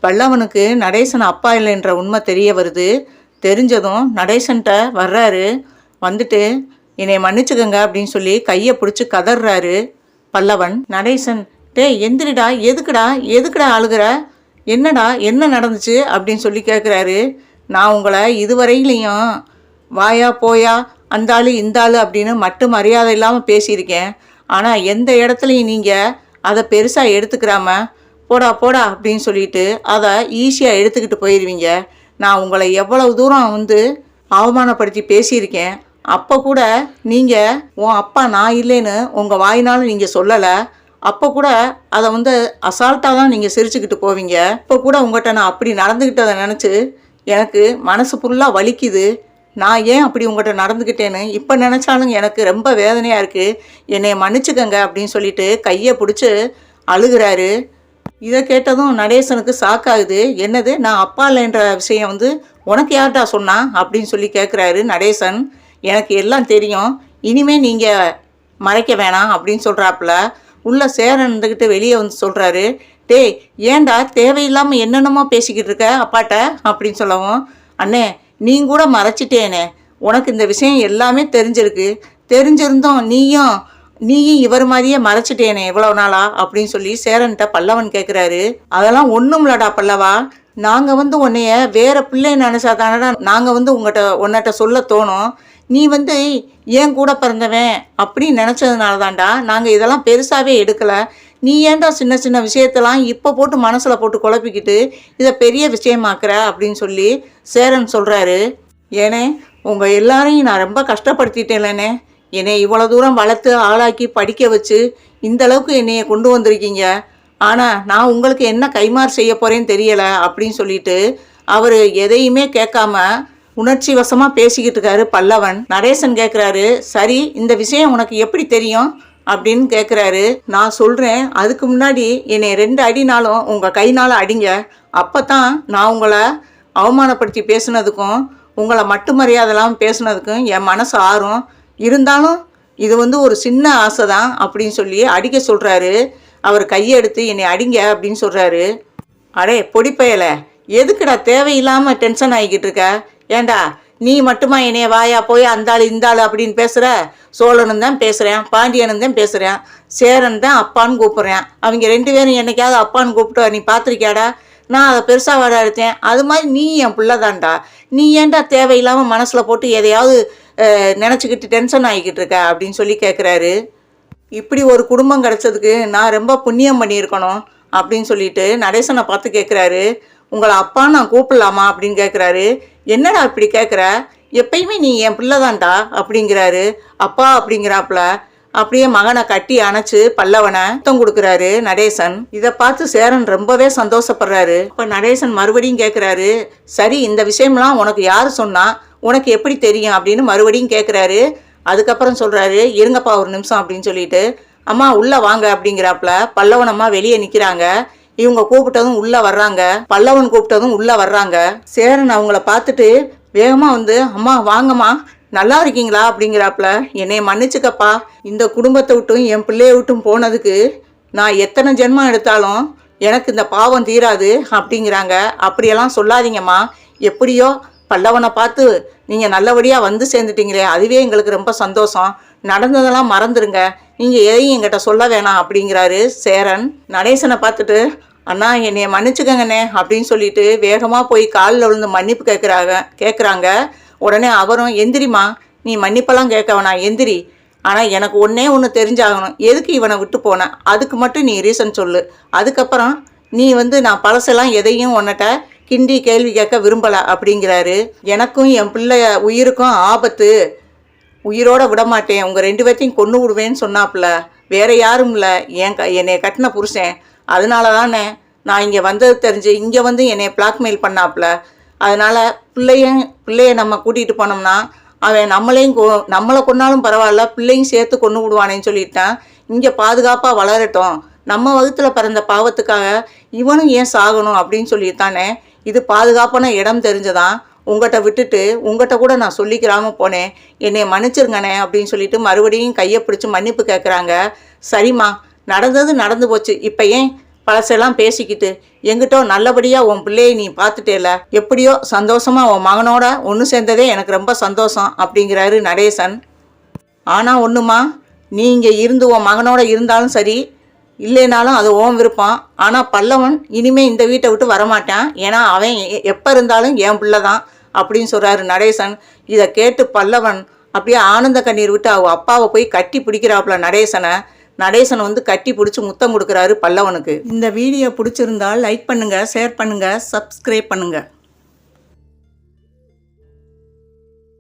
பல்லவனுக்கு நடேசன் அப்பா இல்லைன்ற உண்மை தெரிய வருது. தெரிஞ்சதும் நடேசன்ட்ட வர்றாரு. வந்துட்டு என்னை மன்னிச்சுக்கங்க அப்படின்னு சொல்லி கையை பிடிச்சி கதறாரு பல்லவன். நடேசன், டேய் எந்திரிடா, எதுக்குடா எதுக்குடா அழுகிற, என்னடா என்ன நடந்துச்சு அப்படின்னு சொல்லி கேட்குறாரு. நான் உங்களை இதுவரையிலையும் வாயா போயா அந்த ஆளு இந்த ஆளு அப்படின்னு மட்டும் மரியாதை இல்லாமல் பேசியிருக்கேன். ஆனால் எந்த இடத்துலையும் நீங்கள் அதை பெருசாக எடுத்துக்கிறாம போடா போடா அப்படின்னு சொல்லிட்டு அதை ஈஸியாக எடுத்துக்கிட்டு போயிடுவீங்க. நான் உங்களை எவ்வளவு தூரம் அவமானப்படுத்தி பேசியிருக்கேன். அப்போ கூட நீங்கள் உன் அப்பா நான் இல்லைன்னு உங்கள் வாயினாலும் நீங்கள் சொல்லலை. அப்போ கூட அதை அசால்ட்டாக தான் நீங்கள் சிரிச்சுக்கிட்டு போவீங்க. இப்போ கூட உங்கள்கிட்ட நான் அப்படி நடந்துக்கிட்டதை நினச்சி எனக்கு மனசு ஃபுல்லாக வலிக்குது. நான் ஏன் அப்படி உங்கள்கிட்ட நடந்துக்கிட்டேன்னு இப்போ நினச்சாலும் எனக்கு ரொம்ப வேதனையாக இருக்குது. என்னை மன்னிச்சுக்கங்க அப்படின்னு சொல்லிட்டு கையை பிடிச்சி அழுகிறாரு. இதை கேட்டதும் நடேசனுக்கு ஷாக்காகுது. என்னது, நான் அப்பா இல்லைன்ற விஷயம் உனக்கு யார்டா சொன்னா அப்படின்னு சொல்லி கேட்குறாரு நடேசன். எனக்கு எல்லாம் தெரியும், இனிமேல் நீங்கள் மறைக்க வேணாம் அப்படின்னு சொல்கிறாப்புல. உள்ள சேரன் இருந்துக்கிட்டு வெளியே சொல்கிறாரு, டேய் ஏன்டா தேவையில்லாமல் என்னென்னமோ பேசிக்கிட்டு இருக்க அப்பாட்ட அப்படின்னு சொல்லவும், அண்ணே நீங்க கூட மறைச்சிட்டேனே, உனக்கு இந்த விஷயம் எல்லாமே தெரிஞ்சிருக்கு, தெரிஞ்சிருந்தோம் நீயும் இவர் மாதிரியே மறைச்சிட்டேனே இவ்வளோ நாளா அப்படின்னு சொல்லி சேரன்கிட்ட பல்லவன் கேட்குறாரு. அதெல்லாம் ஒன்றும் இல்லடா பல்லவா, நாங்கள் உன்னைய வேற பிள்ளை நினச்சா தானடா நாங்கள் உன்னிட்ட சொல்ல தோணும். நீ ஏன் கூட பிறந்தவன் அப்படின்னு நினச்சதுனால தான்டா நாங்கள் இதெல்லாம் பெருசாகவே எடுக்கலை. நீ ஏன்டா சின்ன சின்ன விஷயத்தெல்லாம் இப்போ போட்டு மனசில் போட்டு குழப்பிக்கிட்டு இதை பெரிய விஷயமாக்குற அப்படின்னு சொல்லி சேரன் சொல்கிறாரு. ஏனே உங்கள் எல்லாரையும் நான் ரொம்ப கஷ்டப்படுத்திட்டேன்லண்ணே, என்னை இவ்வளோ தூரம் வளர்த்து ஆளாக்கி படிக்க வச்சு இந்த அளவுக்கு என்னைய கொண்டு வந்திருக்கீங்க. ஆனால் நான் உங்களுக்கு என்ன கைமாறு செய்ய போகிறேன்னு தெரியலை அப்படின்னு சொல்லிட்டு அவர் எதையுமே கேட்காம உணர்ச்சி வசமாக பேசிக்கிட்டு இருக்காரு பல்லவன். நடேசன் கேட்குறாரு, சரி இந்த விஷயம் உனக்கு எப்படி தெரியும் அப்படின்னு கேட்குறாரு. நான் சொல்கிறேன், அதுக்கு முன்னாடி என்னை 2 அடினாலும் உங்கள் கைனால் அடிங்க. அப்போ தான் நான் உங்களை அவமானப்படுத்தி பேசுனதுக்கும் உங்களை மட்டும் மரியாதைலாம் பேசுனதுக்கும் என் மனசு ஆறும். இருந்தாலும் இது ஒரு சின்ன ஆசை தான் அப்படின்னு சொல்லி அடிக்க சொல்கிறாரு. அவர் கையை எடுத்து என்னை அடிங்க அப்படின்னு சொல்கிறாரு. அடே பொடிப்பயலை, எதுக்குடா தேவையில்லாமல் டென்ஷன் ஆகிக்கிட்டு இருக்க? ஏண்டா நீ மட்டுமா என்னைய வாயா போய் அந்த ஆள் இந்த ஆள் அப்படின்னு பேசுகிற? சோழனும் தான் பேசுகிறேன், பாண்டியனும் தான் பேசுகிறேன், சேரன் தான் அப்பான்னு கூப்பிட்றேன். அவங்க 2 பேரும் என்னைக்காவது அப்பான்னு கூப்பிட்டு நீ பார்த்துருக்கியாடா? நான் அதை பெருசாக வாடா எடுத்தேன். அது மாதிரி நீ என் பிள்ளை தான்டா. நீ ஏன்டா தேவையில்லாமல் மனசில் போட்டு எதையாவது நினச்சிக்கிட்டு டென்ஷன் ஆகிக்கிட்டு இருக்க அப்படின்னு சொல்லி கேட்குறாரு. இப்படி ஒரு குடும்பம் கிடச்சதுக்கு நான் ரொம்ப புண்ணியம் பண்ணியிருக்கணும் அப்படின்னு சொல்லிட்டு நடேசனை பார்த்து கேட்குறாரு. உங்களை அப்பான்னு நான் கூப்பிடலாமா அப்படின்னு கேட்குறாரு. என்னடா இப்படி கேட்குற, எப்பயுமே நீ என் பிள்ளை தான்டா அப்படிங்கிறாரு. அப்பா அப்படிங்கிறாப்புல. அப்படியே மகனை கட்டி அணைச்சு பல்லவனை முத்தம் கொடுக்குறாரு நடேசன். இதை பார்த்து சேரன் ரொம்பவே சந்தோஷப்படுறாரு. இப்போ நடேசன் மறுபடியும் கேட்குறாரு, சரி இந்த விஷயம்லாம் உனக்கு யார் சொன்னா, உனக்கு எப்படி தெரியும் அப்படின்னு மறுபடியும் கேட்குறாரு. அதுக்கப்புறம் சொல்கிறாரு, இருங்கப்பா ஒரு நிமிஷம் அப்படின்னு சொல்லிட்டு, அம்மா உள்ளே வாங்க அப்படிங்கிறாப்புல. பல்லவன் அம்மா வெளியே நிற்கிறாங்க. இவங்க கூப்பிட்டதும் உள்ளே வர்றாங்க. பல்லவன் கூப்பிட்டதும் உள்ளே வர்றாங்க. சேரன் அவங்கள பார்த்துட்டு வேகமாக அம்மா வாங்கம்மா நல்லா இருக்கீங்களா அப்படிங்கிறாப்புல. என்னை மன்னிச்சுக்கப்பா, இந்த குடும்பத்தை விட்டும் என் பிள்ளைய விட்டும் போனதுக்கு நான் எத்தனை ஜென்மம் எடுத்தாலும் எனக்கு இந்த பாவம் தீராது அப்படிங்கிறாங்க. அப்படியெல்லாம் சொல்லாதீங்கம்மா, எப்படியோ பல்லவனை பார்த்து நீங்கள் நல்லபடியாக சேர்ந்துட்டீங்களே, அதுவே எங்களுக்கு ரொம்ப சந்தோஷம். நடந்ததெல்லாம் மறந்துடுங்க, நீங்கள் எதையும் எங்கிட்ட சொல்ல வேணாம் அப்படிங்கிறாரு சேரன். நடேசனை பார்த்துட்டு, அண்ணா என்னைய மன்னிச்சுக்கங்கண்ணே அப்படின்னு சொல்லிட்டு வேகமாக போய் காலில் விழுந்து மன்னிப்பு கேட்குறாங்க. உடனே அவரும், எந்திரிமா, நீ மன்னிப்பெல்லாம் கேட்க வேணாம், எந்திரி. ஆனால் எனக்கு ஒன்று தெரிஞ்சாகணும், எதுக்கு இவனை விட்டு போனேன், அதுக்கு மட்டும் நீ ரீசன் சொல்லு. அதுக்கப்புறம் நீ நான் பழசெல்லாம் எதையும் உன்னிட்ட கிண்டி கேள்வி கேட்க விரும்பலை அப்படிங்கிறாரு. எனக்கும் என் பிள்ளை உயிருக்கும் ஆபத்து, உயிரோட விடமாட்டேன், உங்கள் 2 பேர்த்தையும் கொன்று விடுவேன்னு சொன்னாப்புல. வேற யாரும் இல்லை, என்னை கட்டின புருஷன். அதனால தானே நான் இங்கே வந்தது தெரிஞ்சு இங்கே என்னை பிளாக்மெயில் பண்ணாப்புல. அதனால் பிள்ளைய நம்ம கூட்டிகிட்டு போனோம்னா அவன் நம்மளை கொன்னாலும் பரவாயில்ல, பிள்ளையும் சேர்த்து கொண்டு விடுவானேன்னு சொல்லிட்டான். இங்கே பாதுகாப்பாக வளரட்டும், நம்ம வகுத்தில் பிறந்த பாவத்துக்காக இவனும் ஏன் சாகணும் அப்படின்னு சொல்லிட்டானே. இது பாதுகாப்பான இடம் தெரிஞ்சுதான் உங்கள்கிட்ட விட்டுட்டு உங்கள்கிட்ட கூட நான் சொல்லிக்கிறாமல் போனேன், என்னை மன்னிச்சிருங்கண்ணே அப்படின்னு சொல்லிட்டு மறுபடியும் கையை பிடிச்சி மன்னிப்பு கேட்குறாங்க. சரிம்மா, நடந்தது நடந்து போச்சு, இப்போ ஏன் பழசெல்லாம் பேசிக்கிட்டு எங்கிட்டோ நல்லபடியாக உன் பிள்ளையை நீ பார்த்துட்டேல, எப்படியோ சந்தோஷமாக உன் மகனோட ஒன்று சேர்ந்ததே எனக்கு ரொம்ப சந்தோஷம் அப்படிங்கிறாரு நடேசன். ஆனால் ஒன்றுமா, நீ இங்கே இருந்து உன் மகனோட இருந்தாலும் சரி, இல்லைனாலும் அது உன் விருப்பம். ஆனால் பல்லவன் இனிமேல் இந்த வீட்டை விட்டு வரமாட்டான். ஏன்னா அவன் எப்போ இருந்தாலும் என் பிள்ளை தான் அப்படின்னு சொல்கிறாரு நடேசன். இதை கேட்டு பல்லவன் அப்படியே ஆனந்த கண்ணீர் விட்டு அவ அப்பாவை போய் கட்டி பிடிக்கிறாப்புல நடேசன் வந்து கட்டி பிடிச்சி முத்தம் கொடுக்குறாரு பல்லவனுக்கு. இந்த வீடியோ பிடிச்சிருந்தால் லைக் பண்ணுங்கள், ஷேர் பண்ணுங்கள், சப்ஸ்கிரைப் பண்ணுங்கள்.